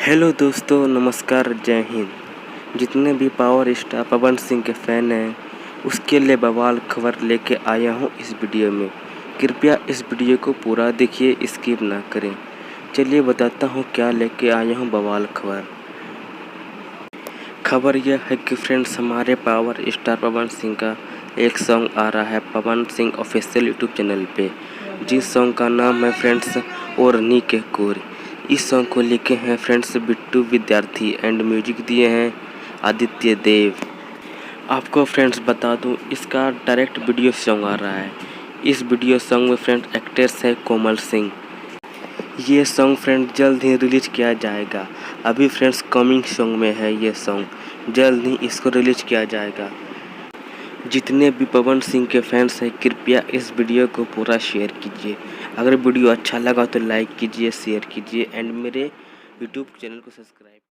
Hello दोस्तों, नमस्कार, जय हिंद। जितने भी पावर स्टार पवन सिंह के फ़ैन हैं उसके लिए बवाल खबर लेके आया हूँ इस वीडियो में। कृपया इस वीडियो को पूरा देखिए, स्किप ना करें। चलिए बताता हूँ क्या लेके आया हूँ बवाल खबर। खबर यह है कि फ्रेंड्स, हमारे पावर स्टार पवन सिंह का एक सॉन्ग आ रहा है Pawan Singh official YouTube channel पे, जिस सॉन्ग का नाम है फ्रेंड्स ओढ़नी के कोर। इस सॉन्ग को लिखे हैं फ्रेंड्स बिट्टू विद्यार्थी एंड म्यूजिक दिए हैं आदित्य देव। आपको फ्रेंड्स बता दूं, इसका डायरेक्ट वीडियो सॉन्ग आ रहा है। इस वीडियो सॉन्ग में फ्रेंड्स एक्ट्रेस है कोमल सिंह। ये सॉन्ग फ्रेंड जल्द ही रिलीज किया जाएगा। अभी फ्रेंड्स कमिंग सॉन्ग में है ये सॉन्ग, जल्द ही इसको रिलीज किया जाएगा। जितने भी पवन सिंह के फैंस हैं कृपया इस वीडियो को पूरा शेयर कीजिए। अगर वीडियो अच्छा लगा तो लाइक कीजिए, शेयर कीजिए एंड मेरे यूट्यूब चैनल को सब्सक्राइब